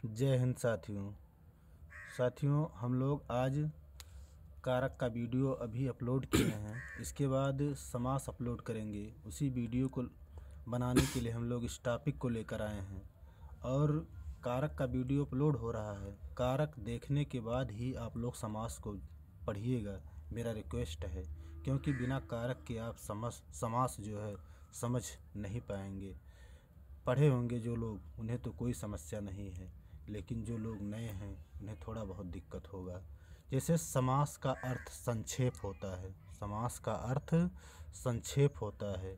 जय हिंद साथियों हम लोग आज कारक का वीडियो अभी अपलोड किए हैं। इसके बाद समास अपलोड करेंगे। उसी वीडियो को बनाने के लिए हम लोग इस टॉपिक को लेकर आए हैं और कारक का वीडियो अपलोड हो रहा है। कारक देखने के बाद ही आप लोग समास को पढ़िएगा, मेरा रिक्वेस्ट है, क्योंकि बिना कारक के आप समास जो है समझ नहीं पाएंगे। पढ़े होंगे जो लोग, उन्हें तो कोई समस्या नहीं है, लेकिन जो लोग नए हैं उन्हें थोड़ा बहुत दिक्कत होगा। जैसे समास का अर्थ संक्षेप होता है। समास का अर्थ संक्षेप होता है।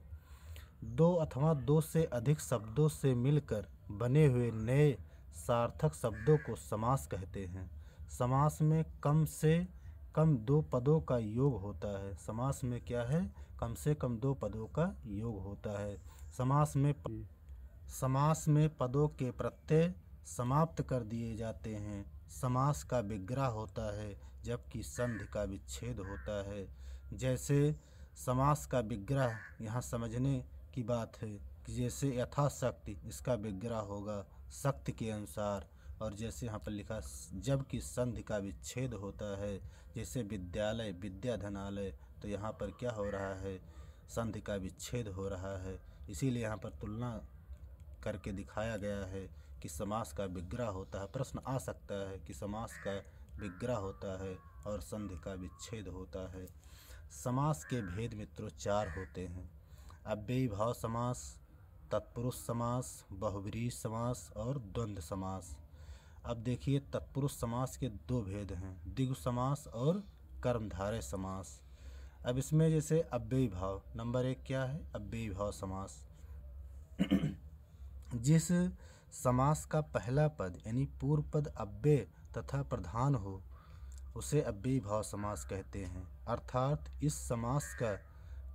दो अथवा दो से अधिक शब्दों से मिलकर बने हुए नए सार्थक शब्दों को समास कहते हैं। समास में कम से कम दो पदों का योग होता है। समास में क्या है? कम से कम दो पदों का योग होता है। समास में पदों के प्रत्यय समाप्त कर दिए जाते हैं। समास का विग्रह होता है, जबकि संधि का विच्छेद होता है। जैसे समास का विग्रह यहाँ समझने की बात है कि जैसे यथाशक्ति, इसका विग्रह होगा शक्ति के अनुसार। और जैसे यहाँ पर लिखा जबकि संधि का विच्छेद होता है, जैसे विद्यालय विद्याधनालय, तो यहाँ पर क्या हो रहा है? संधि का विच्छेद हो रहा है। इसीलिए यहाँ पर तुलना करके दिखाया गया है कि समास का विग्रह होता है। प्रश्न आ सकता है कि समास का विग्रह होता है और संधि का विच्छेद होता है। समास के भेद मित्रों चार होते हैं: अव्ययी भाव समास, तत्पुरुष समास, बहुव्रीहि समास और द्वंद्व समास। अब देखिए, तत्पुरुष समास के दो भेद हैं, द्विगु समास और कर्मधारय समास। अब इसमें जैसे अव्ययी भाव, नंबर एक क्या है? अव्ययी भाव समास। जिस समास का पहला पद यानी पूर्व पद अव्यय तथा प्रधान हो, उसे अव्ययी भाव समास कहते हैं। अर्थात इस समास का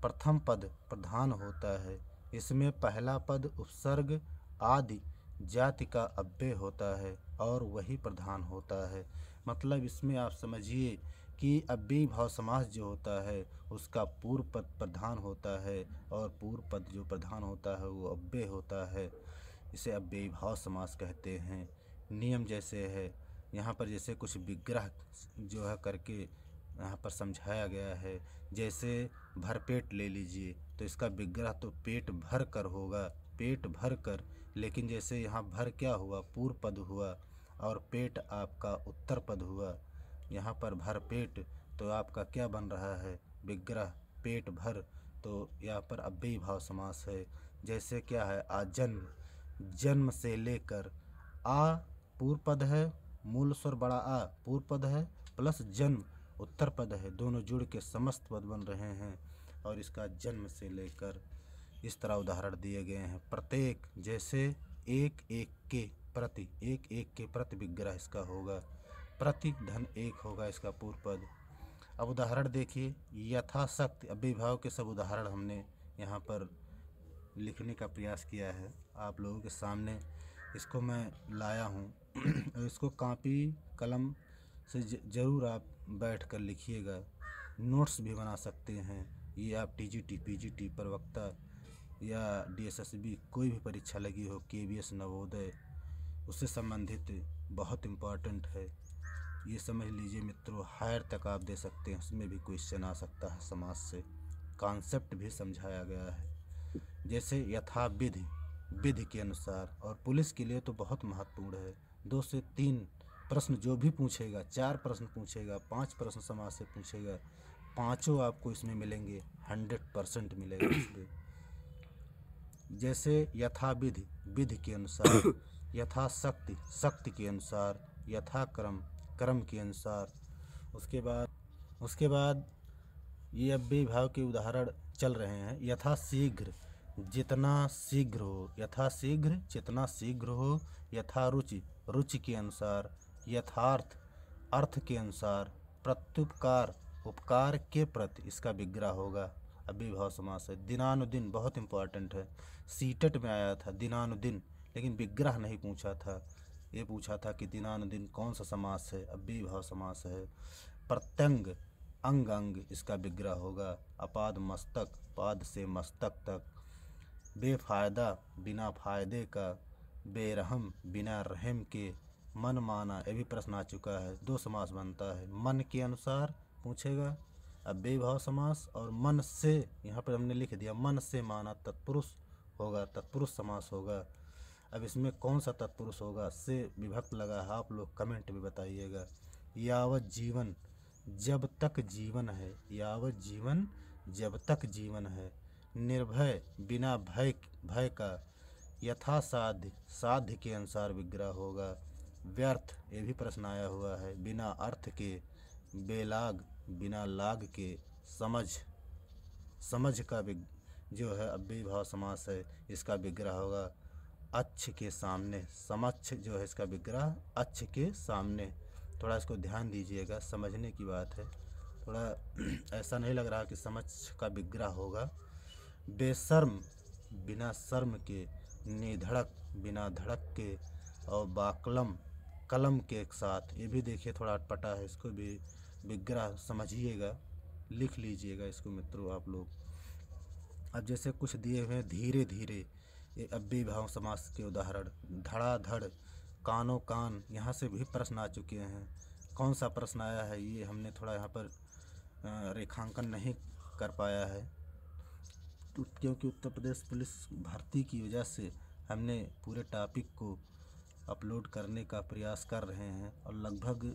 प्रथम पद प्रधान होता है। इसमें पहला पद उपसर्ग आदि जाति का अव्यय होता है और वही प्रधान होता है। मतलब इसमें आप समझिए कि अव्ययी भाव समास जो होता है उसका पूर्व पद प्रधान होता है और पूर्व पद जो प्रधान होता है वो अव्यय होता है। इसे अव्ययी भाव समास कहते हैं। नियम जैसे है यहाँ पर, जैसे कुछ विग्रह जो है करके यहाँ पर समझाया गया है। जैसे भरपेट ले लीजिए, तो इसका विग्रह तो पेट भर कर होगा, पेट भर कर। लेकिन जैसे यहाँ भर क्या हुआ? पूर्व पद हुआ और पेट आपका उत्तर पद हुआ। यहाँ पर भरपेट तो आपका क्या बन रहा है? विग्रह पेट भर, तो यहाँ पर अव्ययी भाव समास है। जैसे क्या है? आजन्म, जन्म से लेकर, आ पूर्व पद है, मूल स्वर बड़ा आ पूर्व पद है, प्लस जन्म उत्तर पद है, दोनों जुड़ के समस्त पद बन रहे हैं। और इसका जन्म से लेकर, इस तरह उदाहरण दिए गए हैं। प्रत्येक, जैसे एक एक के प्रति, एक एक के प्रति विग्रह इसका होगा। प्रति धन एक होगा इसका पूर्व पद। अब उदाहरण देखिए, यथाशक्ति। अव्ययी भाव के सब उदाहरण हमने यहाँ पर लिखने का प्रयास किया है आप लोगों के सामने। इसको मैं लाया हूँ और इसको कॉपी कलम से ज़रूर आप बैठ कर लिखिएगा। नोट्स भी बना सकते हैं। ये आप टीजीटी, पीजीटी, प्रवक्ता या डीएसएसबी कोई भी परीक्षा लगी हो, केवीएस, नवोदय, उससे संबंधित बहुत इम्पोर्टेंट है। ये समझ लीजिए मित्रों, हायर तक आप दे सकते हैं, उसमें भी क्वेश्चन आ सकता है समास से। कॉन्सेप्ट भी समझाया गया है। जैसे यथा विधि, विधि के अनुसार। और पुलिस के लिए तो बहुत महत्वपूर्ण है। 2 से 3 प्रश्न जो भी पूछेगा, 4 प्रश्न पूछेगा, 5 प्रश्न समाज से पूछेगा, पांचों आपको इसमें मिलेंगे, 100% मिलेगा इसमें। जैसे यथा विधि, विधि के अनुसार। यथा शक्ति, शक्ति के अनुसार। यथा क्रम, क्रम के अनुसार। उसके बाद ये अव्ययी भाव के उदाहरण चल रहे हैं। यथा शीघ्र, जितना शीघ्र हो। यथा शीघ्र, जितना शीघ्र हो। यथा रुचि, रुचि के अनुसार। यथार्थ, अर्थ के अनुसार। प्रत्युपकार, उपकार के प्रति, इसका विग्रह होगा। अव्ययी भाव समास है। दिनानुदिन बहुत इंपॉर्टेंट है। सीटेट में आया था दिनानुदिन, लेकिन विग्रह नहीं पूछा था। ये पूछा था कि दिनानुदिन कौन सा समास है? अव्ययी भाव समास है। प्रत्यंग, अंग अंग, इसका विग्रह होगा। अपाद मस्तक, पाद से मस्तक तक। बेफायदा, बिना फायदे का। बेरहम, बिना रहम के। मन माना, ये भी प्रश्न आ चुका है। 2 समास बनता है, मन के अनुसार पूछेगा अव्ययी भाव समास, और मन से, यहाँ पर हमने लिख दिया मन से माना तत्पुरुष होगा, तत्पुरुष समास होगा। अब इसमें कौन सा तत्पुरुष होगा, से विभक्त लगा है, आप लोग कमेंट में बताइएगा। यावत जीवन, जब तक जीवन है, यावत जीवन जब तक जीवन है। निर्भय, बिना भय का, यथा साध्य, साध्य के अनुसार विग्रह होगा। व्यर्थ, ये भी प्रश्न आया हुआ है, बिना अर्थ के। बेलाग, बिना लाग के। समझ का जो है अव्ययी भाव समास है, इसका विग्रह होगा अच्छ के सामने। समक्ष जो है इसका विग्रह अच्छ के सामने। थोड़ा इसको ध्यान दीजिएगा, समझने की बात है, थोड़ा ऐसा नहीं लग रहा कि समझ का विग्रह होगा। बेशर्म, बिना शर्म के। निधड़क, बिना धड़क के। और बाकलम, कलम के साथ। ये भी देखिए थोड़ा अटपटा है, इसको भी विग्रह समझिएगा, लिख लीजिएगा इसको मित्रों आप लोग। अब जैसे कुछ दिए हुए हैं, धीरे धीरे, ये अव्ययी भाव समास के उदाहरण। धड़ाधड़, कानो कान, यहाँ से भी प्रश्न आ चुके हैं। कौन सा प्रश्न आया है ये हमने थोड़ा यहाँ पर रेखांकन नहीं कर पाया है, क्योंकि उत्तर प्रदेश पुलिस भर्ती की वजह से हमने पूरे टॉपिक को अपलोड करने का प्रयास कर रहे हैं, और लगभग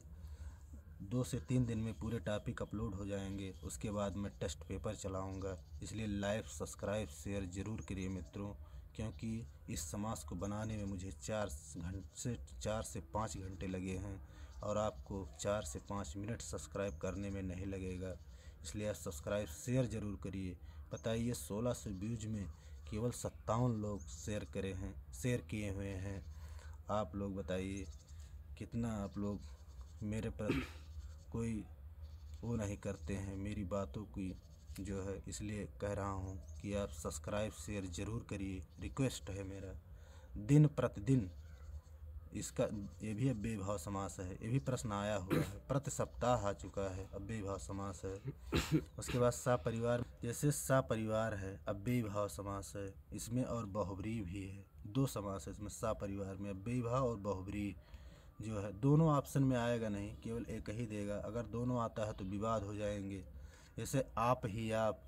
2 से 3 दिन में पूरे टॉपिक अपलोड हो जाएंगे। उसके बाद मैं टेस्ट पेपर चलाऊंगा, इसलिए लाइक, सब्सक्राइब, शेयर ज़रूर करिए मित्रों, क्योंकि इस समास को बनाने में मुझे 4 से 5 घंटे लगे हैं, और आपको 4 से 5 मिनट सब्सक्राइब करने में नहीं लगेगा। इसलिए आप सब्सक्राइब, शेयर ज़रूर करिए। बताइए 1600 व्यूज में केवल 57 लोग शेयर किए हुए हैं। आप लोग बताइए कितना आप लोग मेरे पर कोई वो नहीं करते हैं मेरी बातों की जो है, इसलिए कह रहा हूँ कि आप सब्सक्राइब, शेयर ज़रूर करिए, रिक्वेस्ट है मेरा। दिन प्रतिदिन, इसका ये भी अव्ययी भाव समास है, ये भी प्रश्न आया हुआ है। प्रति सप्ताह आ चुका है, अव्ययी भाव समास है। उसके बाद सपरिवार, जैसे सपरिवार है, अव्ययी भाव समास है इसमें, और बहुब्रीहि भी है। 2 समास है इसमें, सपरिवार में अव्ययी भाव और बहुब्रीहि जो है। दोनों ऑप्शन में आएगा नहीं, केवल एक ही देगा। अगर दोनों आता है तो विवाद हो जाएंगे। जैसे आप ही आप,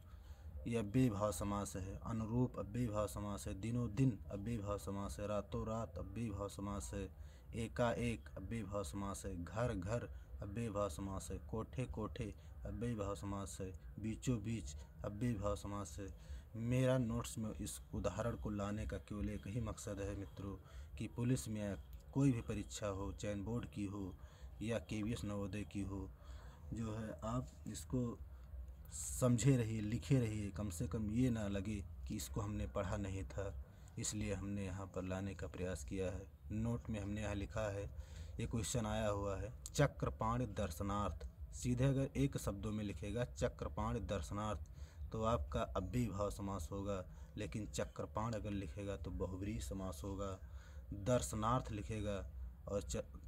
ये अव्ययी भाव समास है। अनुरूप अव्ययी भाव समास है। दिनों दिन अव्ययी भाव समास है। रातों रात अव्ययी भाव समास है। एकाएक अव्ययी भाव समास है। घर घर अव्ययी भाव समास है। कोठे कोठे अव्ययी भाव समास है। बीचों बीच अव्ययी भाव समास है। मेरा नोट्स में इस उदाहरण को लाने का केवल एक ही मकसद है मित्रों, कि पुलिस में कोई भी परीक्षा हो, चयन बोर्ड की हो या KVS नवोदय की हो, जो है आप इसको समझे रहिए, लिखे रहिए। कम से कम ये ना लगे कि इसको हमने पढ़ा नहीं था, इसलिए हमने यहाँ पर लाने का प्रयास किया है। नोट में हमने यहाँ लिखा है, ये क्वेश्चन आया हुआ है, चक्रपाणि दर्शनार्थ। सीधे अगर एक शब्दों में लिखेगा चक्रपाणि दर्शनार्थ तो आपका अव्ययी भाव समास होगा, लेकिन चक्रपाण अगर लिखेगा तो बहुब्रीहि समास होगा। दर्शनार्थ लिखेगा और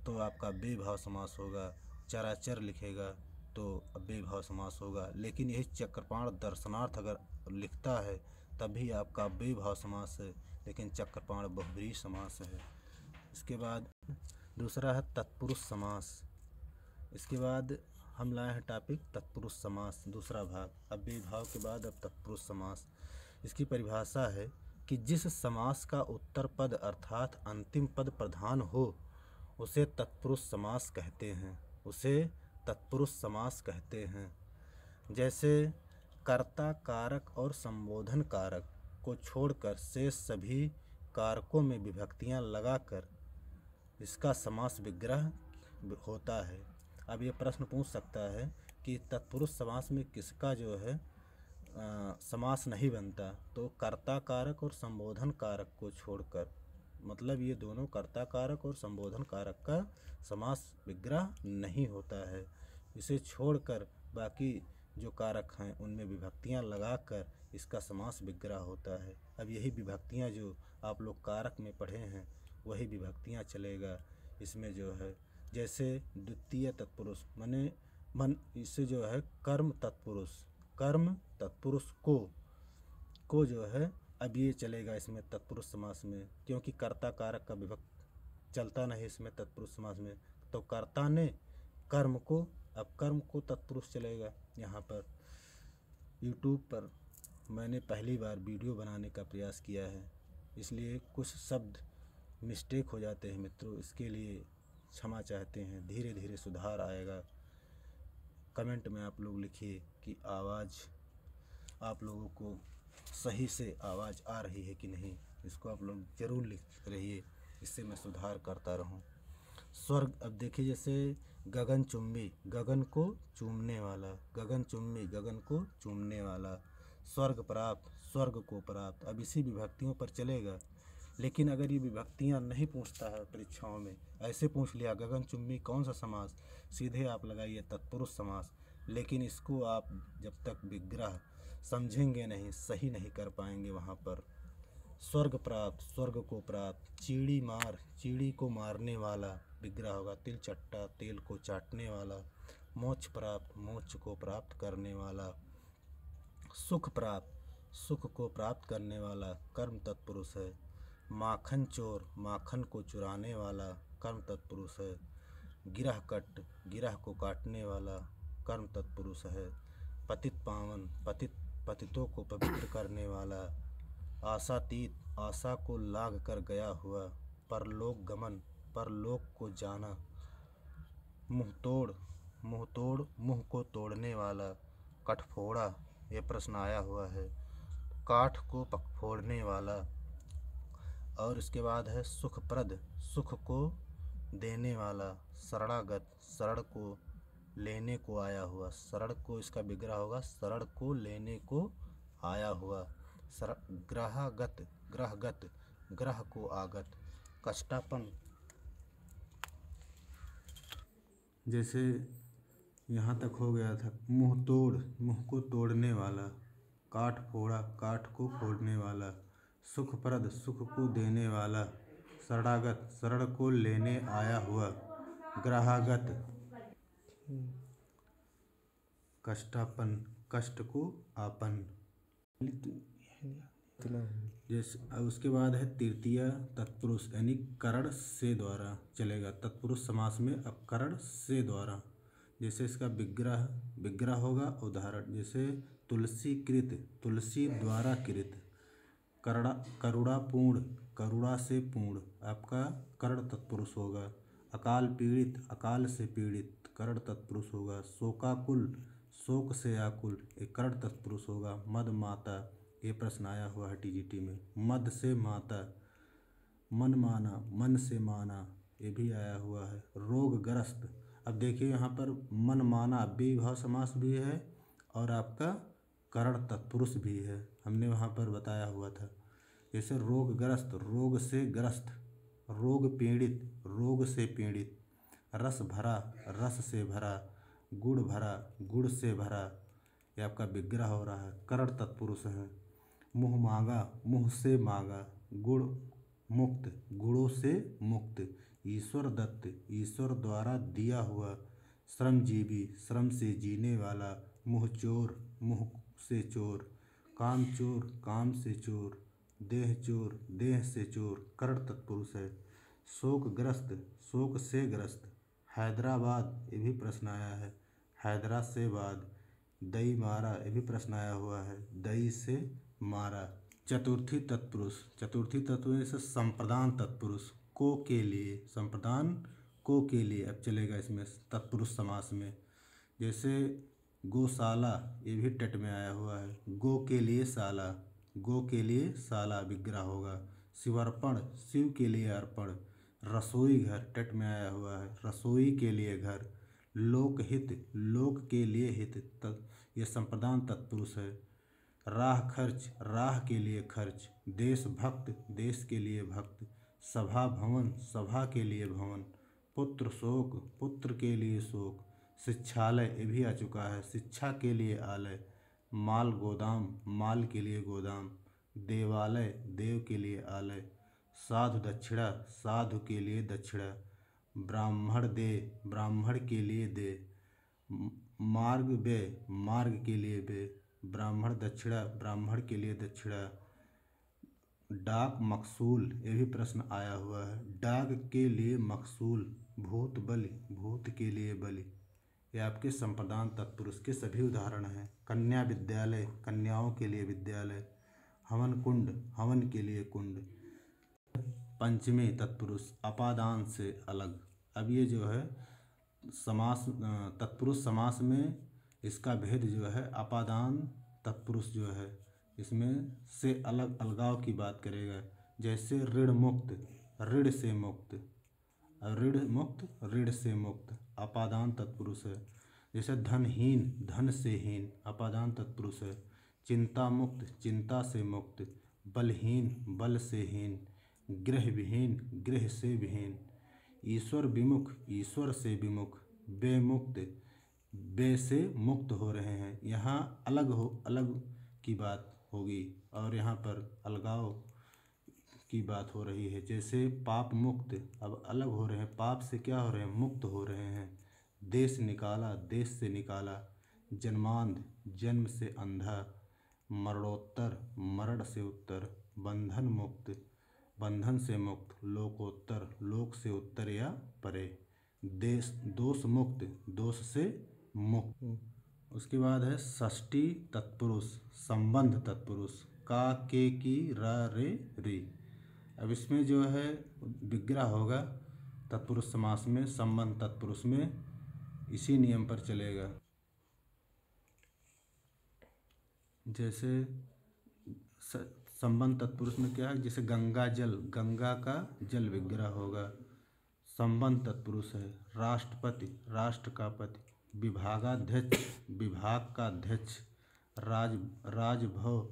तो आपका अव्ययी भाव समास होगा। चराचर लिखेगा तो अव्ययी भाव समास होगा। लेकिन यही चक्रपाण दर्शनार्थ अगर लिखता है तभी आपका अव्ययी भाव समास है, लेकिन चक्रपाण बहुब्रीहि समास है। इसके बाद दूसरा है तत्पुरुष समास। इसके बाद हम लाए हैं टॉपिक तत्पुरुष समास, दूसरा भाग। अव्ययी भाव के बाद अब तत्पुरुष समास। इसकी परिभाषा है कि जिस समास का उत्तर पद अर्थात अंतिम पद प्रधान हो उसे तत्पुरुष समास कहते हैं, उसे तत्पुरुष समास कहते हैं। जैसे कर्ता कारक और संबोधन कारक को छोड़कर शेष सभी कारकों में विभक्तियां लगाकर इसका समास विग्रह होता है। अब ये प्रश्न पूछ सकता है कि तत्पुरुष समास में किसका जो है समास नहीं बनता, तो कर्ता कारक और संबोधन कारक को छोड़कर, मतलब ये दोनों कर्ता कारक और संबोधन कारक का समास विग्रह नहीं होता है। इसे छोड़कर बाकी जो कारक हैं उनमें विभक्तियां लगाकर इसका समास विग्रह होता है। अब यही विभक्तियां जो आप लोग कारक में पढ़े हैं वही विभक्तियां चलेगा इसमें जो है। जैसे द्वितीय तत्पुरुष मन इससे जो है कर्म तत्पुरुष को जो है, अब ये चलेगा इसमें तत्पुरुष समास में, क्योंकि कर्ता कारक का चलता नहीं इसमें तत्पुरुष समास में। तो कर्ता ने कर्म को, अब कर्म को तत्पुरुष चलेगा। यहाँ पर यूट्यूब पर मैंने पहली बार वीडियो बनाने का प्रयास किया है, इसलिए कुछ शब्द मिस्टेक हो जाते हैं मित्रों, इसके लिए क्षमा चाहते हैं। धीरे धीरे सुधार आएगा। कमेंट में आप लोग लिखिए कि आवाज़ आप लोगों को सही से आवाज़ आ रही है कि नहीं, इसको आप लोग ज़रूर लिख रहिए, इससे मैं सुधार करता रहूं। स्वर्ग, अब देखिए जैसे गगन चुम्बी, गगन को चूमने वाला, गगन चुम्बी गगन को चूमने वाला। स्वर्ग प्राप्त, स्वर्ग को प्राप्त। अब इसी विभक्तियों पर चलेगा, लेकिन अगर ये विभक्तियाँ नहीं पूछता है परीक्षाओं में, ऐसे पूछ लिया गगन चुम्बी कौन सा समास, सीधे आप लगाइए तत्पुरुष समास। लेकिन इसको आप जब तक विग्रह समझेंगे नहीं, सही नहीं कर पाएंगे वहाँ पर। स्वर्ग प्राप्त, स्वर्ग को प्राप्त। चीड़ी मार, चीड़ी को मारने वाला विग्रह होगा। तिल चट्टा, तेल को चाटने वाला। मोक्ष प्राप्त, मोक्ष को प्राप्त करने वाला। सुख प्राप्त, सुख को प्राप्त करने वाला कर्म तत्पुरुष है। माखन चोर, माखन को चुराने वाला कर्म तत्पुरुष है। गिरह कट, गिरह को काटने वाला कर्म तत्पुरुष है। पतित पावन, पतित पतितों को पवित्र करने वाला। आशातीत, आशा को लाग कर गया हुआ। परलोक गमन, परलोक को जाना। मुँह तोड़, मुँह तोड़, मुँह को तोड़ने वाला। कठफोड़ा, ये प्रश्न आया हुआ है। काठ को फोड़ने वाला। और इसके बाद है सुखप्रद, सुख को देने वाला। शरणागत, शरण को लेने को आया हुआ। शरण को इसका विग्रह होगा, शरण को लेने को आया हुआ। ग्रहगत, ग्रहगत, ग्रह को आगत। कष्टापन, जैसे यहाँ तक हो गया था। मुँह तोड़, मुँह को तोड़ने वाला। काठ फोड़ा, काठ को फोड़ने वाला। सुखप्रद, सुख को देने वाला। शरणागत, शरण को लेने आया हुआ। ग्रहागत, कष्टापन, कष्ट को आपन। जैसे अब उसके बाद है तृतीय तत्पुरुष, यानी करण से द्वारा चलेगा। तत्पुरुष समास में अब करण से द्वारा, जैसे इसका विग्रह, विग्रह होगा उदाहरण, जैसे तुलसी कृत, तुलसी द्वारा कृत। करुणा, करुणापूर्ण, करुणा से पूर्ण आपका करण तत्पुरुष होगा। अकाल पीड़ित, अकाल से पीड़ित करण तत्पुरुष होगा। शोकाकुल, शोक से आकुल एक करण तत्पुरुष होगा। मद माता, ये प्रश्न आया हुआ है टीजीटी में। मद से माता। मन माना, मन से माना, ये भी आया हुआ है। रोगग्रस्त, अब देखिए यहाँ पर मन माना अव्ययी भाव समास भी है और आपका करण तत्पुरुष भी है, हमने वहाँ पर बताया हुआ था। जैसे रोगग्रस्त, रोग से ग्रस्त। रोग पीड़ित, रोग से पीड़ित। रस भरा, रस से भरा। गुड़ भरा, गुड़ से भरा, ये आपका विग्रह हो रहा है, करण तत्पुरुष है। मुँह मांगा, मुँह से मांगा। गुण मुक्त, गुणों से मुक्त। ईश्वर दत्त, ईश्वर द्वारा दिया हुआ। श्रमजीवी, श्रम से जीने वाला। मुँह चोर, मुँह से चोर। काम चोर, काम से चोर। देह चोर, देह से चोर करण तत्पुरुष है। शोकग्रस्त, शोक से ग्रस्त। हैदराबाद, ये भी प्रश्न आया है, हैदरा से बाद। दई मारा, ये भी प्रश्न आया हुआ है, दई से मारा। चतुर्थी तत्पुरुष, चतुर्थी तत्पुरुष से संप्रदान तत्पुरुष, को के लिए, संप्रदान को के लिए अब चलेगा इसमें तत्पुरुष समास में। जैसे गौशाला, ये भी टेट में आया हुआ है, गो के लिए शाला, गो के लिए शाला विग्रह होगा। शिवार्पण, शिव के लिए अर्पण। रसोई घर, टेट में आया हुआ है, रसोई के लिए घर। लोकहित, लोक के लिए हित, ये संप्रदान तत्पुरुष है। राह खर्च, राह के लिए खर्च। देशभक्त, देश के लिए भक्त। सभा भवन, सभा के लिए भवन। पुत्र शोक, पुत्र के लिए शोक। शिक्षालय, ये भी आ चुका है, शिक्षा के लिए आलय। माल गोदाम, माल के लिए गोदाम। देवालय, देव के लिए आलय। साधु दक्षिणा, साधु के लिए दक्षिणा। ब्राह्मण दे, ब्राह्मण के लिए दे। मार्ग व्यय, मार्ग के लिए व्यय। ब्राह्मण दक्षिणा, ब्राह्मण के लिए दक्षिणा। डाक मकसूल, ये भी प्रश्न आया हुआ है। डाक के लिए मकसूल, भूत बलि, भूत के लिए बलि, ये आपके संप्रदान तत्पुरुष के सभी उदाहरण हैं। कन्या विद्यालय, कन्याओं के लिए विद्यालय। हवन कुंड, हवन के लिए कुंड। पंचमी तत्पुरुष, अपादान से अलग। अब ये जो है समास, तत्पुरुष समास में इसका भेद जो है अपादान तत्पुरुष जो है इसमें से अलग, अलगाव की बात करेगा। जैसे ऋण मुक्त, ऋण से मुक्त, ऋण मुक्त, ऋण से मुक्त, अपादान तत्पुरुष है। जैसे धनहीन, धन से हीन, अपादान तत्पुरुष है। चिंता मुक्त, चिंता से मुक्त। बलहीन, बल से हीन। गृह विहीन, गृह से विहीन। ईश्वर विमुख, ईश्वर से विमुख। बेमुक्त, बे से मुक्त हो रहे हैं। यहाँ अलग हो, अलग की बात होगी और यहाँ पर अलगाव की बात हो रही है। जैसे पाप मुक्त, अब अलग हो रहे हैं, पाप से क्या हो रहे हैं, मुक्त हो रहे हैं। देश निकाला, देश से निकाला। जन्मांध, जन्म से अंधा। मरणोत्तर, मरण से उत्तर। बंधन मुक्त, बंधन से मुक्त। लोकोत्तर, लोक से उत्तर या परे। देश, दोष मुक्त, दोष से मुक्त। उसके बाद है षष्ठी तत्पुरुष, संबंध तत्पुरुष। का, के, की, रा, रे, री। अब इसमें जो है विग्रह होगा तत्पुरुष समास में, संबंध तत्पुरुष में इसी नियम पर चलेगा। जैसे संबंध तत्पुरुष में क्या है, जैसे गंगा जल, गंगा का जल विग्रह होगा। संबंध तत्पुरुष है। राष्ट्रपति, राष्ट्र का पति। विभागाध्यक्ष, विभाग का अध्यक्ष। राजभव,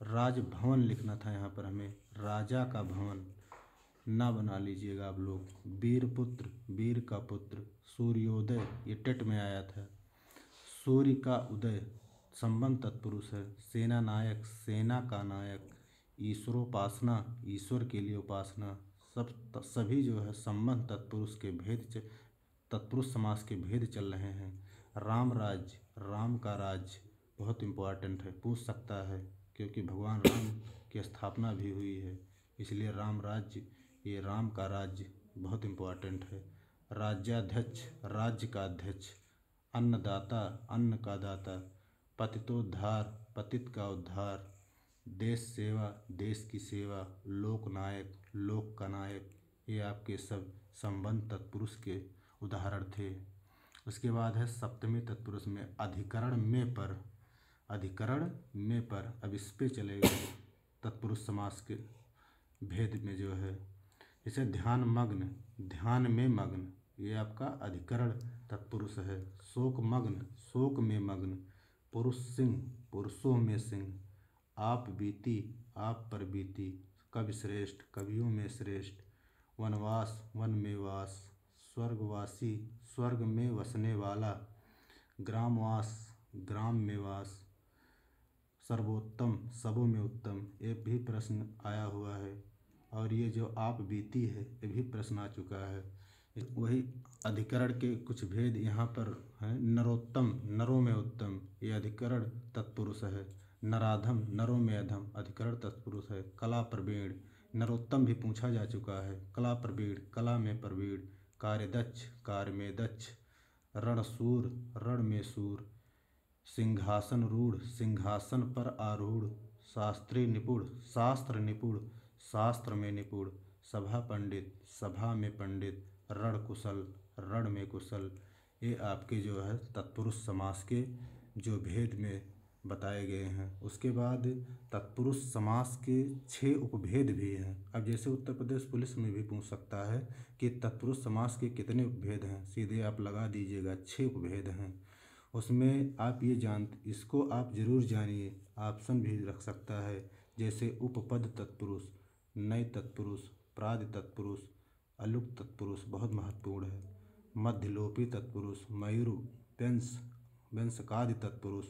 राजभवन लिखना था यहाँ पर हमें, राजा का भवन ना बना लीजिएगा आप लोग। वीरपुत्र, वीर का पुत्र। सूर्योदय, ये टेट में आया था। सूर्य का उदय, संबंध तत्पुरुष है। सेना नायक, सेना का नायक। ईश्वरोपासना, ईश्वर के लिए उपासना। सभी जो है संबंध तत्पुरुष के भेद, तत्पुरुष समास के भेद चल रहे हैं। राम राज्य, राम का राज्य बहुत इम्पोर्टेंट है, पूछ सकता है क्योंकि भगवान राम की स्थापना भी हुई है, इसलिए राम राज्य, ये राम का राज्य बहुत इम्पोर्टेंट है। राज्याध्यक्ष, राज्य का अध्यक्ष। अन्नदाता, अन्न का दाता। पतितोद्धार, पतित का उद्धार। देश सेवा, देश की सेवा। लोकनायक, लोक का नायक। ये आपके सब संबंध तत्पुरुष के उदाहरण थे। उसके बाद है सप्तमी तत्पुरुष में अधिकरण में पर, अधिकरण में पर। अब इस पे चलेगा तत्पुरुष समास के भेद में जो है। जैसे ध्यान मग्न, ध्यान में मग्न, ये आपका अधिकरण तत्पुरुष है। शोक मग्न, शोक में मग्न। पुरुष सिंह, पुरुषों में सिंह। आप बीती, आप पर बीती। कवि श्रेष्ठ, कवियों में श्रेष्ठ। वनवास, वन में वास। स्वर्गवासी, स्वर्ग में वसने वाला। ग्रामवास, ग्राम में वास। सर्वोत्तम, सबों में उत्तम, ये भी प्रश्न आया हुआ है। और ये जो आप बीती है, ये भी प्रश्न आ चुका है। वही अधिकरण के कुछ भेद यहाँ पर हैं। नरोत्तम, नरों में उत्तम, ये अधिकरण तत्पुरुष है। नराधम, नरों में अधम, अधिकरण तत्पुरुष है। कला प्रवीण, नरोत्तम भी पूछा जा चुका है। कला प्रवीण, कला में प्रवीण। कार्यदक्ष, कार्य में दक्ष। रणशूर, रण में शूर। सिंहासन रूढ़, सिंहासन पर आरूढ़। शास्त्री निपुण, शास्त्र निपुण, शास्त्र में निपुण। सभा पंडित, सभा में पंडित। रण कुशल, रण में कुशल। ये आपके जो है तत्पुरुष समास के जो भेद में बताए गए हैं। उसके बाद तत्पुरुष समास के 6 उपभेद भी हैं। अब जैसे उत्तर प्रदेश पुलिस में भी पूछ सकता है कि तत्पुरुष समास के कितने उपभेद हैं, सीधे आप लगा दीजिएगा 6 उपभेद हैं। उसमें आप ये इसको आप ज़रूर जानिए, ऑप्शन भी रख सकता है। जैसे उपपद तत्पुरुष, नय तत्पुरुष, प्रादि तत्पुरुष, अलुक तत्पुरुष बहुत महत्वपूर्ण है। मध्यलोपी तत्पुरुष, मयूर व्यंजकादि तत्पुरुष,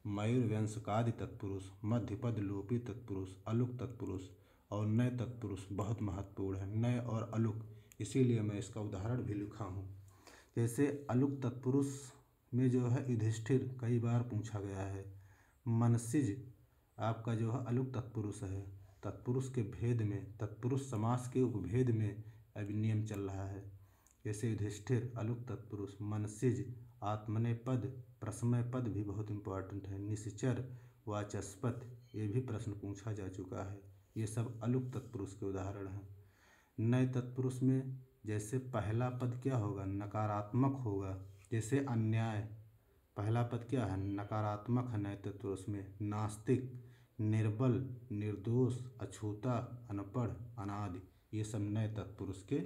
मयूर व्यंजकादि तत्पुरुष। मध्यपद लोपी तत्पुरुष, अलुक तत्पुरुष और नय तत्पुरुष बहुत महत्वपूर्ण है। नय और अलुक, इसीलिए मैं इसका उदाहरण भी लिखा हूँ। जैसे अलुक तत्पुरुष में जो है युधिष्ठिर कई बार पूछा गया है। मनसिज आपका जो है अलुक तत्पुरुष है। तत्पुरुष के भेद में, तत्पुरुष समास के उपभेद में अभी नियम चल रहा है। जैसे युधिष्ठिर अलुक तत्पुरुष, मनसिज आत्मनेपद, प्रश्मय पद भी बहुत इंपॉर्टेंट है, निश्चर वाचस्पत ये भी प्रश्न पूछा जा चुका है। ये सब अलुक तत्पुरुष के उदाहरण हैं। नए तत्पुरुष में जैसे पहला पद क्या होगा, नकारात्मक होगा। जैसे अन्याय, पहला पद क्या है, नकारात्मक है नए तत्पुरुष में। नास्तिक, निर्बल, निर्दोष, अछूता, अनपढ़, अनादि ये सब नए तत्पुरुष के।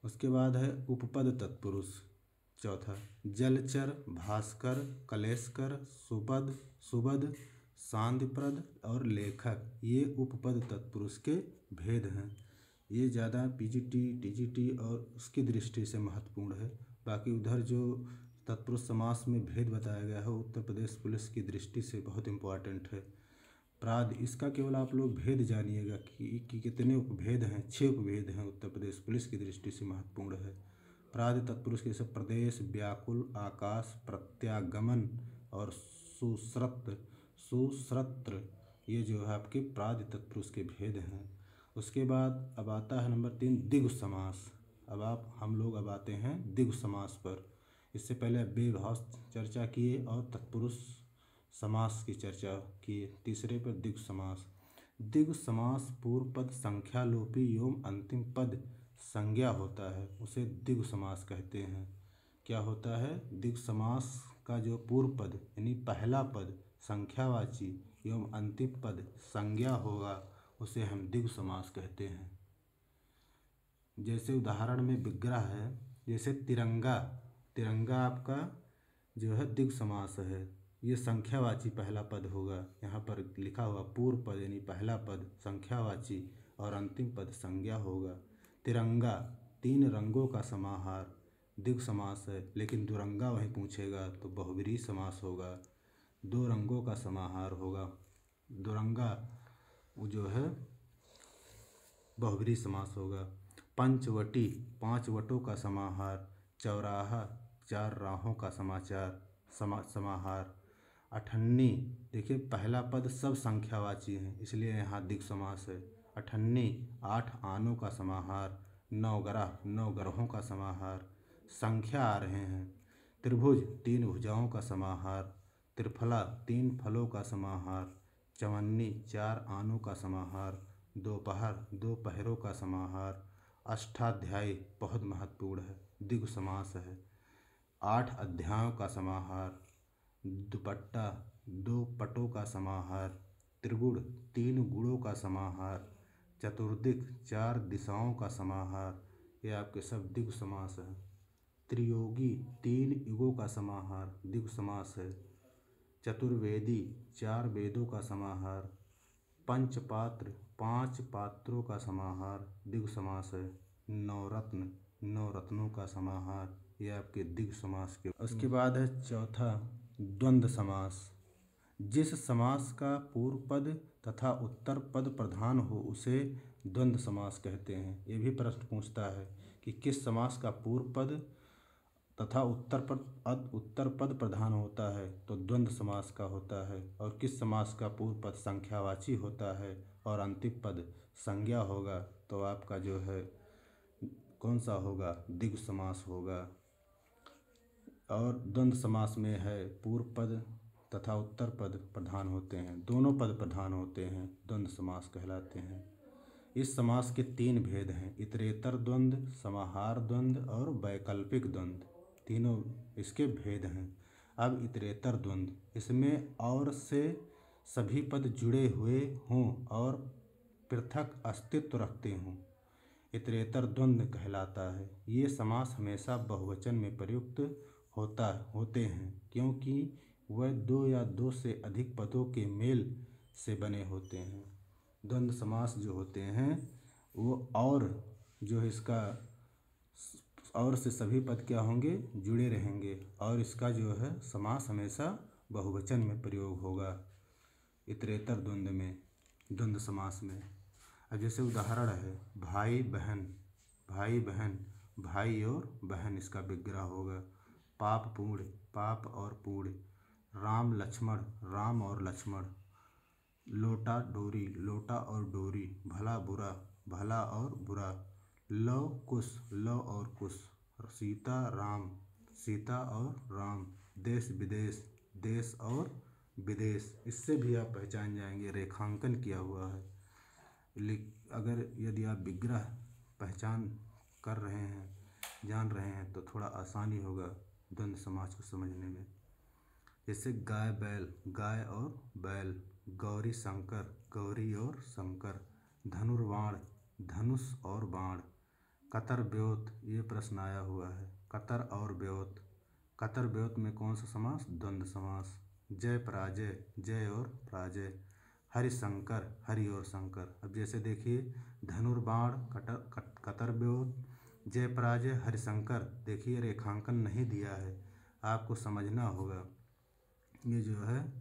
उसके बाद है उपपद तत्पुरुष। चौथा, जलचर, भास्कर, कलेशकर, सुपद, सुबद, शांतिप्रद और लेखक ये उपपद तत्पुरुष के भेद हैं। ये ज़्यादा पीजीटी, टीजीटी और उसकी दृष्टि से महत्वपूर्ण है। बाकी उधर जो तत्पुरुष समास में भेद बताया गया है उत्तर प्रदेश पुलिस की दृष्टि से बहुत इम्पोर्टेंट है। प्राद, इसका केवल आप लोग भेद जानिएगा कि कितने उपभेद हैं, 6 उपभेद हैं उत्तर प्रदेश पुलिस की दृष्टि से महत्वपूर्ण है। प्राद तत्पुरुष के सब प्रदेश, व्याकुल, आकाश, प्रत्यागमन और सुश्रत्र ये जो है आपके प्राद तत्पुरुष के भेद हैं। उसके बाद अब आता है नंबर 3 दिगु समास। हम लोग अब आते हैं दिगु समास पर। इससे पहले बेभाव चर्चा किए और तत्पुरुष समास की चर्चा किए। तीसरे पर दिगु समास। दिगु समास पूर्व पद संख्या लोपी एवं अंतिम पद संज्ञा होता है, उसे दिगु समास कहते हैं। क्या होता है, दिगु समास का जो पूर्व पद यानी पहला पद संख्यावाची एवं अंतिम पद संज्ञा होगा उसे हम दिगु समास कहते हैं। जैसे उदाहरण में विग्रह है, जैसे तिरंगा, तिरंगा आपका जो है दिगु समास है। ये संख्यावाची पहला पद होगा। यहाँ पर लिखा हुआ पूर्व पद यानी पहला पद संख्यावाची और अंतिम पद संज्ञा होगा। तिरंगा 3 रंगों का समाहार दिगु समास है, लेकिन दुरंगा वहीं पूछेगा तो बहुब्रीहि समास होगा। 2 रंगों का समाहार होगा। दुरंगा वो जो है बहुब्रीहि समास होगा। पंचवटी 5 वटों का समाहार। चौराहा 4 राहों का समाहार। अठन्नी, देखिए पहला पद सब संख्यावाची हैं इसलिए यहाँ दिगु समास है। अठन्नी 8 आनों का समाहार। 9 ग्रह 9 ग्रहों का समाहार। संख्या आ रहे हैं। त्रिभुज 3 भुजाओं का समाहार। त्रिफला 3 फलों का समाहार। चवन्नी 4 आनों का समाहार। दोपहर 2 पहरों का समाहार। अष्टाध्यायी बहुत महत्वपूर्ण है, दिगु समास है। 8 अध्यायों का समाहार। दुपट्टा 2 पटों का समाहार। त्रिगुण 3 गुणों का समाहार। चतुर्दिक 4 दिशाओं का समाहार। ये आपके सब दिगु समास है। त्रियोगी 3 युगों का समाहार दिगु समास है। चतुर्वेदी 4 वेदों का समाहार। पंचपात्र 5 पात्रों का समाहार दिगु समास है। नवरत्न 9 रत्नों का समाहार ये आपके दिगु समास के। उसके बाद है चौथा द्वंद्व समास। जिस समास का पूर्व पद तथा उत्तर पद प्रधान हो उसे द्वंद्व समास कहते हैं। ये भी प्रश्न पूछता है कि किस समास का पूर्व पद तथा उत्तर पद प्रधान होता है तो द्वंद्व समास का होता है, और किस समास का पूर्व पद संख्यावाची होता है और अंतिम पद संज्ञा होगा तो आपका जो है कौन सा होगा, दिगु समास होगा। और द्वंद्व समास में है पूर्व पद तथा उत्तर पद प्रधान होते हैं, दोनों पद प्रधान होते हैं, द्वंद्व समास कहलाते हैं। इस समास के 3 भेद हैं, इतरेतर द्वंद्व, समाहार द्वंद्व और वैकल्पिक द्वंद्व, तीनों इसके भेद हैं। अब इतरेतर द्वंद्व, इसमें और से सभी पद जुड़े हुए हों और पृथक अस्तित्व रखते हों, इतरेतर द्वंद्व कहलाता है। ये समास हमेशा बहुवचन में प्रयुक्त होते हैं क्योंकि वह 2 या 2 से अधिक पदों के मेल से बने होते हैं। द्वंद्व समास जो होते हैं वो और जो इसका और से सभी पद क्या होंगे, जुड़े रहेंगे, और इसका जो है समास हमेशा बहुवचन में प्रयोग होगा इतरेतर द्वंद्व में, द्वंद्व समास में। अब जैसे उदाहरण है भाई बहन, भाई बहन, भाई और बहन इसका विग्रह होगा। पाप पूर्ण, पाप और पूर्ण। राम लक्ष्मण, राम और लक्ष्मण, लोटा डोरी, लोटा और डोरी, भला बुरा, भला और बुरा, लव कुश, लव और कुश, सीता राम, सीता और राम, देश विदेश, देश और विदेश। इससे भी आप पहचान जाएंगे, रेखांकन किया हुआ है। अगर यदि आप विग्रह पहचान कर रहे हैं, जान रहे हैं, तो थोड़ा आसानी होगा द्वंद्व समास को समझने में। जैसे गाय बैल, गाय और बैल, गौरी शंकर, गौरी और शंकर, धनुर्बाण, धनुष और बाण, कतर ब्योत, ये प्रश्न आया हुआ है, कतर और ब्योत, कतर ब्योत में कौन सा समास? द्वंद्व समास। जय पराजय, जय और पराजय, हरिशंकर, हरि और शंकर। अब जैसे देखिए धनुर्बाण, कतर ब्योत, जय पराजय, हरिशंकर, देखिए रेखांकन नहीं दिया है, आपको समझना होगा, ये जो है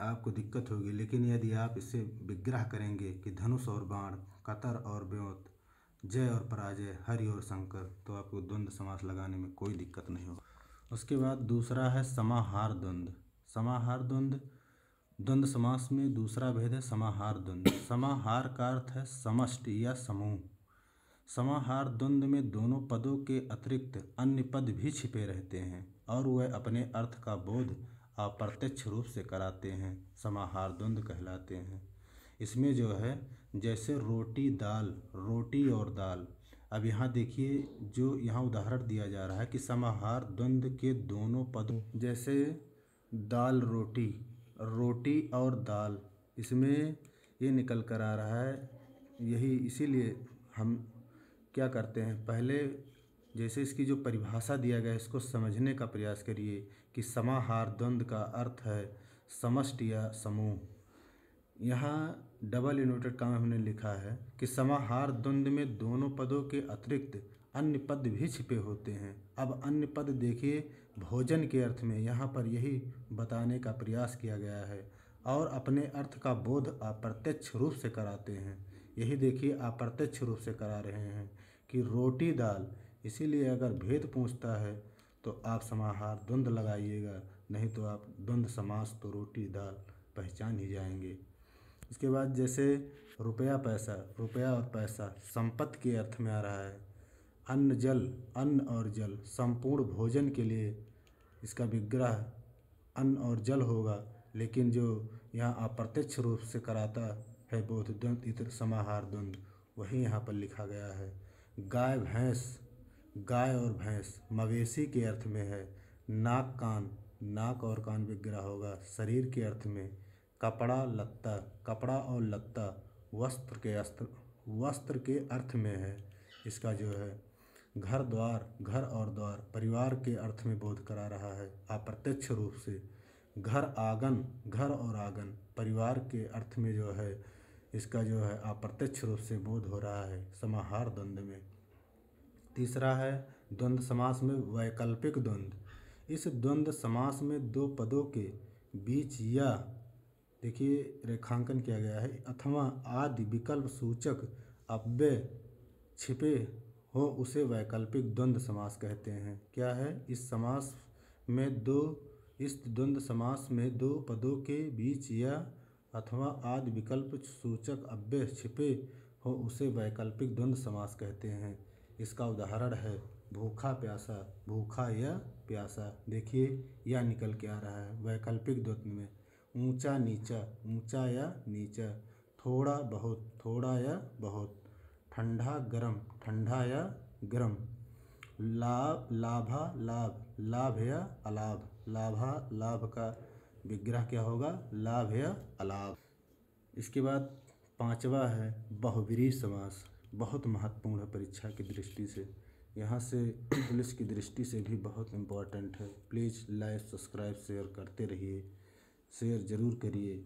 आपको दिक्कत होगी। लेकिन यदि आप इसे विग्रह करेंगे कि धनुष और बाण, कतर और ब्योत, जय और पराजय, हरि और शंकर, तो आपको द्वंद्व समास लगाने में कोई दिक्कत नहीं होगी। उसके बाद दूसरा है समाहार द्वंद्व। समाहार द्वंद्व, द्वंद्व समास में दूसरा भेद है समाहार द्वंद्व। समाहार का अर्थ है समष्टि या समूह। समाहार द्वंद्व में दोनों पदों के अतिरिक्त अन्य पद भी छिपे रहते हैं और वह अपने अर्थ का बोध अप्रत्यक्ष रूप से कराते हैं, समाहार द्वंद्व कहलाते हैं। इसमें जो है जैसे रोटी दाल, रोटी और दाल। अब यहाँ देखिए जो यहाँ उदाहरण दिया जा रहा है कि समाहार द्वंद्व के दोनों पदों, जैसे दाल रोटी, रोटी और दाल, इसमें ये निकल कर आ रहा है। यही इसीलिए हम क्या करते हैं, पहले जैसे इसकी जो परिभाषा दिया गया है इसको समझने का प्रयास करिए कि समाहार द्वंद्व का अर्थ है समष्टि या समूह। यहाँ डबल इनवर्टेड कॉमा हमने लिखा है कि समाहार द्वंद्व में दोनों पदों के अतिरिक्त अन्य पद भी छिपे होते हैं। अब अन्य पद देखिए भोजन के अर्थ में, यहाँ पर यही बताने का प्रयास किया गया है, और अपने अर्थ का बोध अप्रत्यक्ष रूप से कराते हैं। यही देखिए अप्रत्यक्ष रूप से करा रहे हैं कि रोटी दाल। इसीलिए अगर भेद पूछता है तो आप समाहार द्वंद्व लगाइएगा, नहीं तो आप द्वंद्व समास तो रोटी दाल पहचान ही जाएंगे। इसके बाद जैसे रुपया पैसा, रुपया और पैसा संपत्ति के अर्थ में आ रहा है। अन्न जल, अन्न और जल, संपूर्ण भोजन के लिए इसका विग्रह अन्न और जल होगा, लेकिन जो यहाँ अप्रत्यक्ष रूप से कराता है बोध द्वंद्व इतर समाहार द्वंद्व, वही यहाँ पर लिखा गया है। गाय भैंस, गाय और भैंस मवेशी के अर्थ में है। नाक कान, नाक और कान विग्रह होगा शरीर के अर्थ में। कपड़ा लत्ता, कपड़ा और लत्ता वस्त्र के वस्त्र के अर्थ में है। इसका जो है घर द्वार, घर और द्वार परिवार के अर्थ में बोध करा रहा है अप्रत्यक्ष रूप से। घर आंगन, घर और आंगन परिवार के अर्थ में जो है इसका जो है अप्रत्यक्ष रूप से बोध हो रहा है समाहार द्वंद्व में। तीसरा है द्वंद्व समास में वैकल्पिक द्वंद्व। इस द्वंद्व समास में दो पदों के बीच या देखिए रेखांकन किया गया है अथवा आदि विकल्प सूचक अव्यय छिपे हो उसे वैकल्पिक द्वंद्व समास कहते हैं। क्या है? इस द्वंद्व समास में दो पदों के बीच या अथवा आदि विकल्प सूचक अव्यय छिपे हो उसे वैकल्पिक द्वंद्व समास कहते हैं। इसका उदाहरण है भूखा प्यासा, भूखा या प्यासा। देखिए यह निकल के आ रहा है वैकल्पिक द्वंद्व में। ऊंचा नीचा, ऊंचा या नीचा। थोड़ा बहुत, थोड़ा या बहुत। ठंडा गरम, ठंडा या गरम। लाभ लाभा लाभ, लाभ या अलाभ। लाभा लाभ का विग्रह क्या होगा? लाभ या अलाभ। इसके बाद पांचवा है बहुब्रीहि समास। बहुत महत्वपूर्ण है परीक्षा की दृष्टि से, यहाँ से पुलिस की दृष्टि से भी बहुत इम्पोर्टेंट है। प्लीज़ लाइक सब्सक्राइब शेयर करते रहिए। शेयर ज़रूर करिए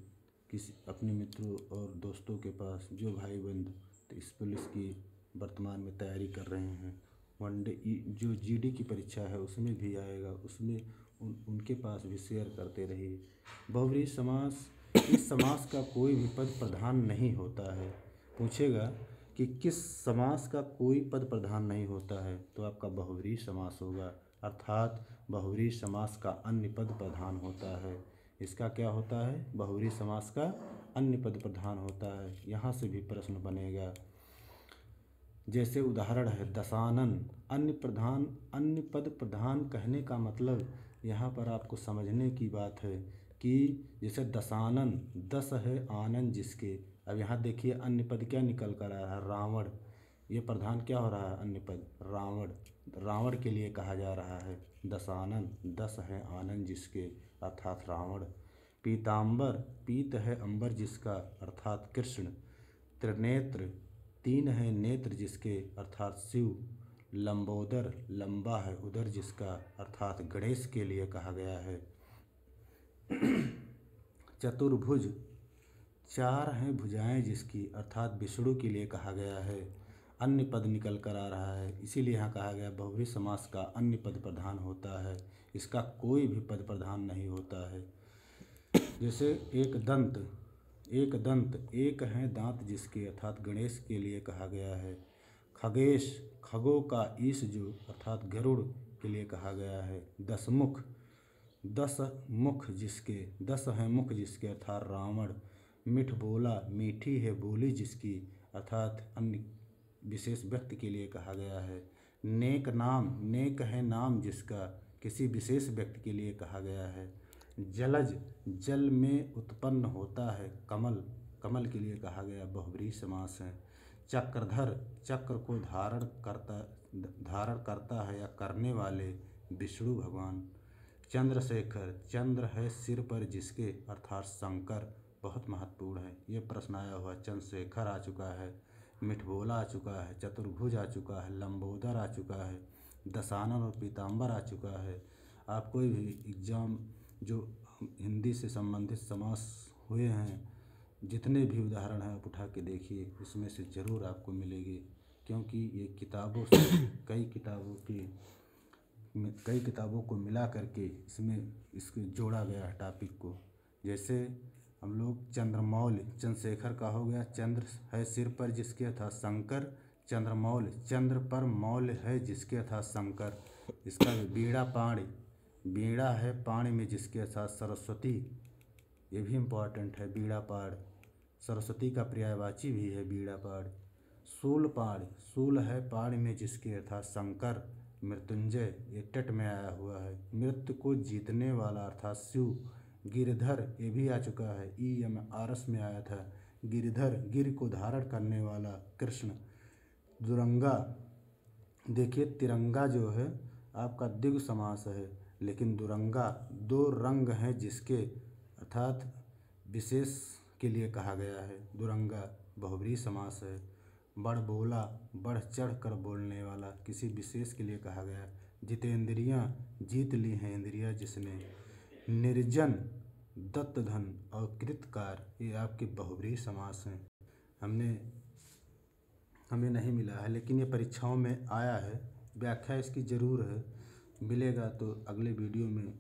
किसी अपने मित्रों और दोस्तों के पास जो भाई बंधु तो इस पुलिस की वर्तमान में तैयारी कर रहे हैं। वनडे जो जीडी की परीक्षा है उसमें भी आएगा, उसमें उनके पास भी शेयर करते रहिए। बहुब्रीहि समास, इस समास का कोई भी पद प्रधान नहीं होता है। पूछेगा कि किस समास का कोई पद प्रधान नहीं होता है, तो आपका बहुब्रीहि समास होगा, अर्थात बहुब्रीहि समास का अन्य पद प्रधान होता है। इसका क्या होता है, बहुब्रीहि समास का अन्य पद प्रधान होता है। यहाँ से भी प्रश्न बनेगा। जैसे उदाहरण है दशानन, अन्य पद प्रधान कहने का मतलब यहाँ पर आपको समझने की बात है कि जैसे दशानन, दस है आनंद जिसके। अब यहाँ देखिए अन्य पद क्या निकल कर आया है, रावण। ये प्रधान क्या हो रहा है, अन्य पद रावण। रावण के लिए कहा जा रहा है दशानन, दस है आनंद जिसके अर्थात रावण। पीताम्बर, पीत है अंबर जिसका अर्थात कृष्ण। त्रिनेत्र, तीन है नेत्र जिसके अर्थात शिव। लंबोदर, लंबा है उदर जिसका अर्थात गणेश के लिए कहा गया है। चतुर्भुज, चार हैं भुजाएं जिसकी अर्थात विष्णु के लिए कहा गया है। अन्य पद निकल कर आ रहा है, इसीलिए यहाँ कहा गया बहुब्रीहि समास का अन्य पद प्रधान होता है, इसका कोई भी पद प्रधान नहीं होता है। जैसे एक दंत, एक हैं दांत जिसके अर्थात गणेश के लिए कहा गया है। खगेश, खगों का ईश जो अर्थात गरुड़ के लिए कहा गया है। दशमुख, दस मुख जिसके, दस हैं मुख जिसके अर्थात रावण। मिठ बोला, मीठी है बोली जिसकी अर्थात अन्य विशेष व्यक्ति के लिए कहा गया है। नेक नाम, नेक है नाम जिसका किसी विशेष व्यक्ति के लिए कहा गया है। जलज, जल में उत्पन्न होता है कमल, कमल के लिए कहा गया बहुब्रीहि समास है। चक्रधर, चक्र को धारण करता है या करने वाले विष्णु भगवान। चंद्रशेखर, चंद्र है सिर पर जिसके अर्थात शंकर, बहुत महत्वपूर्ण है। ये प्रश्न आया हुआ, चंद्रशेखर आ चुका है, मिठभोला आ चुका है, चतुर्भुज आ चुका है, लंबोदर आ चुका है, दशानन और पीताम्बर आ चुका है। आप कोई भी एग्जाम जो हिंदी से संबंधित समास हुए हैं, जितने भी उदाहरण हैं आप उठा के देखिए, इसमें से ज़रूर आपको मिलेगी, क्योंकि ये किताबों से कई किताबों को मिला करके इसको जोड़ा गया है टॉपिक को। जैसे हम लोग चंद्रमौल, चंद्रशेखर का हो गया, चंद्र है सिर पर जिसके अर्थात शंकर। चंद्रमौल, चंद्र पर मौल है जिसके अर्थात शंकर। इसका बीड़ा पाणी, बीड़ा है पाणी में जिसके अर्थात सरस्वती, ये भी इम्पोर्टेंट है। बीड़ा पाड़, सरस्वती का पर्यायवाची भी है बीड़ा पाड़। शूल पाड़, शूल है पाड़ में जिसके अर्थात शंकर। मृत्युंजय, ये टट में आया हुआ है, मृत्यु को जीतने वाला अर्थात शिव। गिरधर, ये भी आ चुका है, आरस में आया था। गिरधर, गिर को धारण करने वाला कृष्ण। दुरंगा, देखिए तिरंगा जो है आपका द्विगु समास है, लेकिन दुरंगा दो रंग हैं जिसके अर्थात विशेष के लिए कहा गया है। दुरंगा बहुब्रीहि समास है। बड़बोला, बढ़ चढ़ कर बोलने वाला, किसी विशेष के लिए कहा गया। जितेंद्रियाँ, जीत ली हैं इंद्रियाँ जिसने। निर्जन, दत्तधन और कृतकार, ये आपके बहुब्रीहि समास हैं। हमें नहीं मिला है, लेकिन ये परीक्षाओं में आया है। व्याख्या इसकी ज़रूर है, मिलेगा तो अगले वीडियो में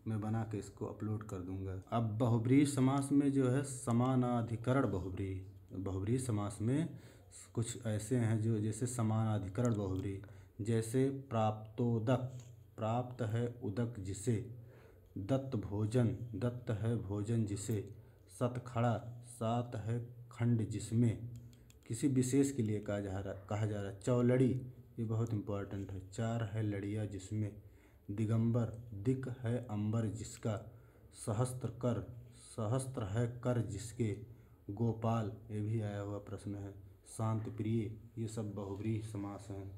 मैं बना के इसको अपलोड कर दूंगा। अब बहुब्रीहि समास में जो है समानाधिकरण बहुब्रीहि समास में कुछ ऐसे हैं जो जैसे समानाधिकरण बहुब्रीहि, जैसे प्राप्तोदक, प्राप्त है उदक जिसे। दत्त भोजन, दत्त है भोजन जिसे। सतखड़ा, सात है खंड जिसमें, किसी विशेष के लिए कहा जा रहा है। चौलड़ी, ये बहुत इम्पोर्टेंट है, चार है लड़ियाँ जिसमें। दिगंबर, दिक है अंबर जिसका। सहस्त्र कर, सहस्त्र है कर जिसके। गोपाल, ये भी आया हुआ प्रश्न है। शांत प्रिय, ये सब बहुब्रीहि समास हैं।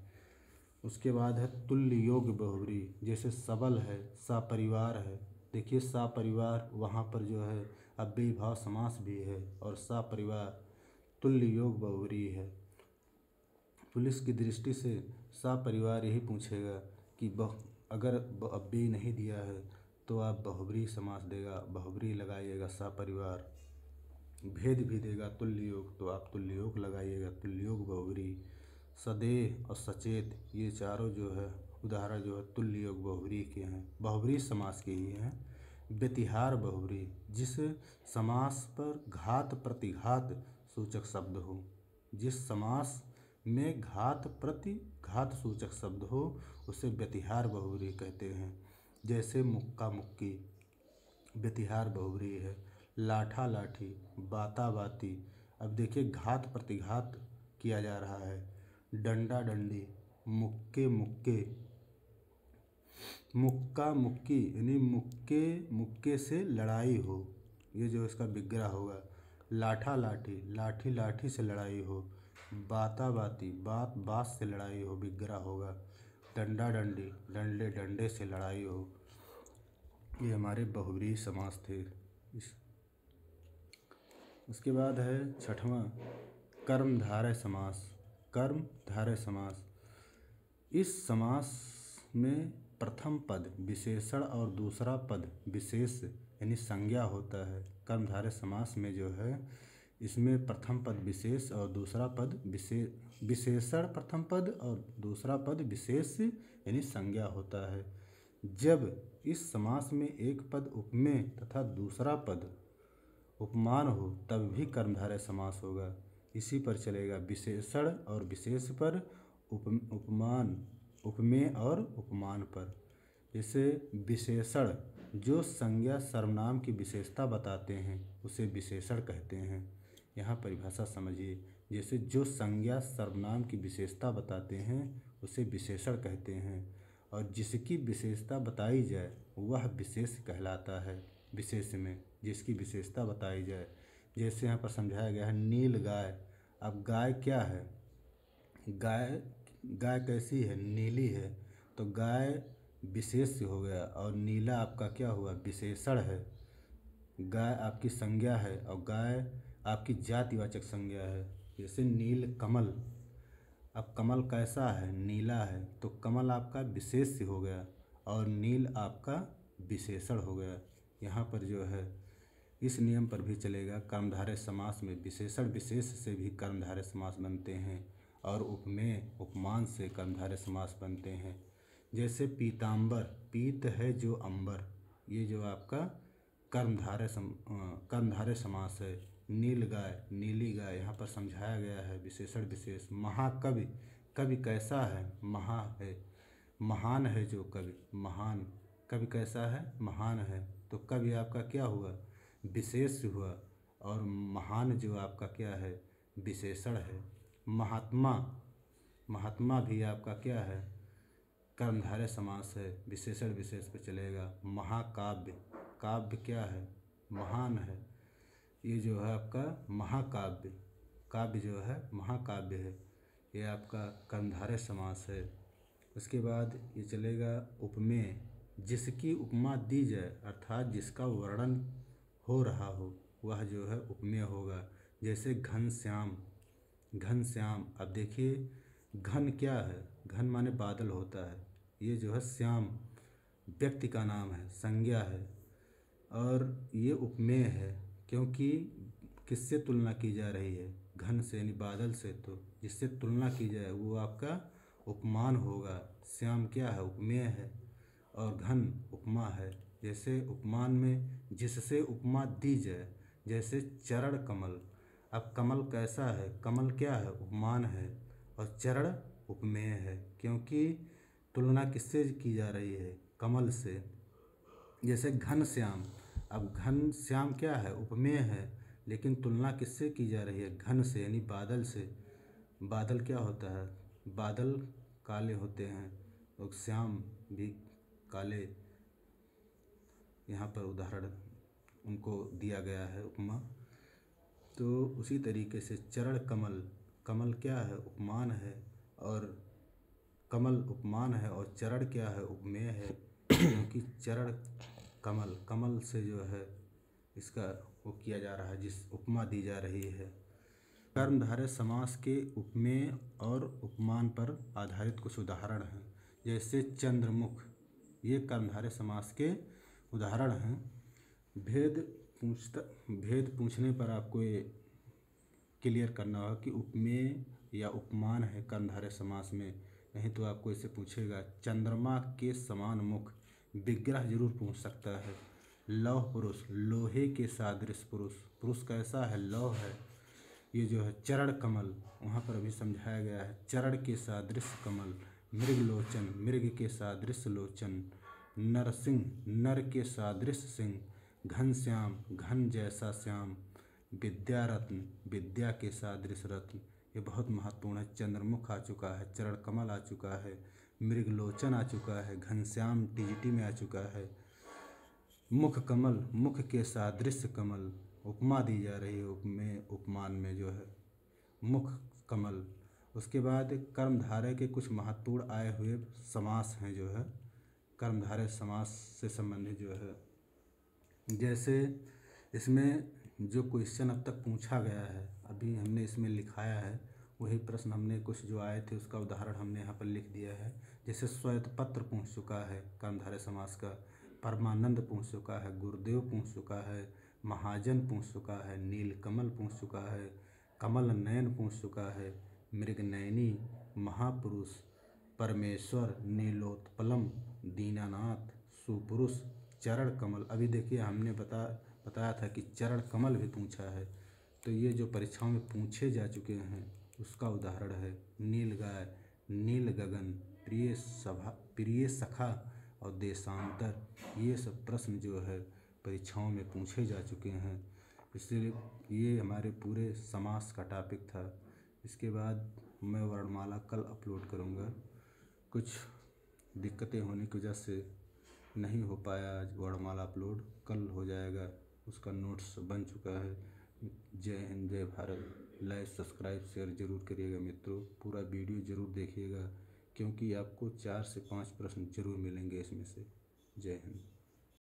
उसके बाद है तुल्य योग बहुब्रीहि, जैसे सबल है, सपरिवार है। देखिए सपरिवार वहाँ पर जो है अव्ययी भाव समास भी है, और सपरिवार तुल्य योग बहुब्रीहि है। पुलिस की दृष्टि से सपरिवार यही पूछेगा कि अगर अव्ययी नहीं दिया है तो आप बहुब्रीहि समास देगा, बहुब्रीहि लगाइएगा। सपरिवार भेद भी देगा तुल्य योग, तो आप तुल्य योग लगाइएगा, तुल्य योग बहुब्रीहि। सदेह और सचेत, ये चारों जो है उदाहरण जो है तुल्य योग बहुब्रीहि के हैं, बहुब्रीहि समास के ही हैं। व्यतिहार बहुब्रीहि, जिस समास पर घात प्रतिघात सूचक शब्द हो, जिस समास में घात प्रतिघात सूचक शब्द हो उसे व्यतिहार बहुब्रीहि कहते हैं। जैसे मुक्का मुक्की, बेतिहार बहुव्रीहि है। लाठा लाठी, बाता बाती। अब देखिए घात प्रतिघात किया जा रहा है। डंडा डंडी, मुक्के मुक्के, मुक्का मुक्की यानी मुक्के मुक्के से लड़ाई हो, ये जो इसका विग्रह होगा। लाठा लाठी, लाठी लाठी से लड़ाई हो। बाता बाती, बात बात से लड़ाई हो, विग्रह होगा। डंडा डंडी, डंडे डंडे से लड़ाई हो। ये हमारे बहुव्रीहि समास थे। उसके बाद है छठवां कर्मधारय समास। कर्मधारय समास, इस समास में प्रथम पद विशेषण और दूसरा पद विशेष यानी संज्ञा होता है। कर्मधारय समास में जो है इसमें प्रथम पद विशेष और दूसरा पद विशेषण प्रथम पद और दूसरा पद विशेष यानी संज्ञा होता है। जब इस समास में एक पद उपमेय तथा दूसरा पद उपमान हो तब भी कर्मधारय समास होगा। इसी पर चलेगा विशेषण और विशेष पर, उपमान उपमेय और उपमान पर। जैसे विशेषण जो संज्ञा सर्वनाम की विशेषता बताते हैं उसे विशेषण कहते हैं। यहाँ परिभाषा समझिए। जैसे जो संज्ञा सर्वनाम की विशेषता बताते हैं उसे विशेषण कहते हैं, और जिसकी विशेषता बताई जाए वह विशेष कहलाता है। विशेष में जिसकी विशेषता बताई जाए, जैसे यहाँ पर समझाया गया है नील गाय। अब गाय क्या है? गाय गाय कैसी है? नीली है। तो गाय विशेष हो गया और नीला आपका क्या हुआ? विशेषण है। गाय आपकी संज्ञा है और गाय आपकी जातिवाचक संज्ञा है। जैसे नील कमल, अब कमल कैसा है? नीला है। तो कमल आपका विशेष्य हो गया और नील आपका विशेषण हो गया। यहाँ पर जो है इस नियम पर भी चलेगा। कर्मधारय समास में विशेषण विशेष से भी कर्मधारय समास बनते हैं और उपमेय उपमान से कर्मधारय समास बनते हैं। जैसे पीताम्बर, पीत है जो अंबर, ये जो आपका कर्मधारय समास है। नील गाय, नीली गाय, यहाँ पर समझाया गया है विशेषण विशेष। महाकवि, कवि कैसा है? महा है, महान है जो कवि, महान। कवि कैसा है? महान है। तो कवि आपका क्या हुआ? विशेष हुआ और महान जो आपका क्या है? विशेषण है। महात्मा, महात्मा भी आपका क्या है? कर्मधारय समास है, विशेषण विशेष पे चलेगा। महाकाव्य, काव्य क्या है? महान है। ये जो है आपका महाकाव्य, काव्य जो है महाकाव्य है। ये आपका कर्मधारय समास है। उसके बाद ये चलेगा उपमेय, जिसकी उपमा दी जाए अर्थात जिसका वर्णन हो रहा हो वह जो है उपमेय होगा। जैसे घनश्याम, घनश्याम। अब देखिए घन क्या है? घन माने बादल होता है। ये जो है श्याम व्यक्ति का नाम है, संज्ञा है, और ये उपमेय है क्योंकि किससे तुलना की जा रही है? घन से यानी बादल से। तो जिससे तुलना की जाए वो आपका उपमान होगा। श्याम क्या है? उपमेय है और घन उपमा है। जैसे उपमान में जिससे उपमा दी जाए, जैसे चरण कमल। अब कमल कैसा है? कमल क्या है? उपमान है और चरण उपमेय है क्योंकि तुलना किससे की जा रही है? कमल से। जैसे घनश्याम, अब घनश्याम क्या है? उपमेय है, लेकिन तुलना किससे की जा रही है? घन से यानी बादल से। बादल क्या होता है? बादल काले होते हैं और श्याम भी काले। यहाँ पर उदाहरण उनको दिया गया है उपमा। तो उसी तरीके से चरण कमल, कमल क्या है? उपमान है, और कमल उपमान है और चरण क्या है? उपमेय है क्योंकि चरण कमल, कमल से जो है इसका वो किया जा रहा है, जिस उपमा दी जा रही है। कर्मधारय समास के उपमेय और उपमान पर आधारित कुछ उदाहरण हैं। जैसे चंद्रमुख, ये कर्मधारय समास के उदाहरण हैं। भेद पूछने पर आपको ये क्लियर करना होगा कि उपमेय या उपमान है कर्मधारय समास में। नहीं तो आपको इसे पूछेगा चंद्रमा के समान मुख, विग्रह जरूर पूछ सकता है। लौह पुरुष, लोहे के सादृश पुरुष, पुरुष कैसा है? लौह है। ये जो है चरण कमल, वहाँ पर अभी समझाया गया है चरण के सादृश कमल। मृगलोचन, मृग के सादृश लोचन। नरसिंह, नर के सादृश सिंह। घन श्याम, घन जैसा श्याम। विद्या रत्न, विद्या के सादृश रत्न, ये बहुत महत्वपूर्ण है। चंद्रमुख आ चुका है, चरण कमल आ चुका है, मृगलोचन आ चुका है, घनश्याम टीजीटी में आ चुका है। मुख कमल, मुख के सादृश्य कमल, उपमा दी जा रही है उपमान में जो है मुख कमल। उसके बाद कर्मधारय के कुछ महत्वपूर्ण आए हुए समास हैं जो है, कर्मधारय समास से संबंधित जो है, जैसे इसमें जो क्वेश्चन अब तक पूछा गया है, अभी हमने इसमें लिखाया है, वही प्रश्न हमने कुछ जो आए थे उसका उदाहरण हमने यहाँ पर लिख दिया है। जैसे श्वेत पत्र पूछ चुका है कर्मधारय समास का, परमानंद पूछ चुका है, गुरुदेव पूछ चुका है, महाजन पूछ चुका है, नीलकमल पूछ चुका है, कमल नयन पूछ चुका है, मृगनयनी, महापुरुष, परमेश्वर, नीलोत्पलम, दीनानाथ, सुपुरुष, चरण कमल। अभी देखिए हमने बताया था कि चरण कमल भी पूछा है। तो ये जो परीक्षाओं में पूछे जा चुके हैं उसका उदाहरण है। नील गाय, नील गगन, प्रिय सखा और देशांतर, ये सब प्रश्न जो है परीक्षाओं में पूछे जा चुके हैं। इसलिए ये हमारे पूरे समास का टॉपिक था। इसके बाद मैं वर्णमाला कल अपलोड करूँगा। कुछ दिक्कतें होने की वजह से नहीं हो पाया आज वर्णमाला अपलोड, कल हो जाएगा। उसका नोट्स बन चुका है। जय हिंद, जय भारत। लाइक, सब्सक्राइब, शेयर जरूर करिएगा मित्रों। पूरा वीडियो जरूर देखिएगा क्योंकि आपको 4 से 5 प्रश्न जरूर मिलेंगे इसमें से। जय हिंद।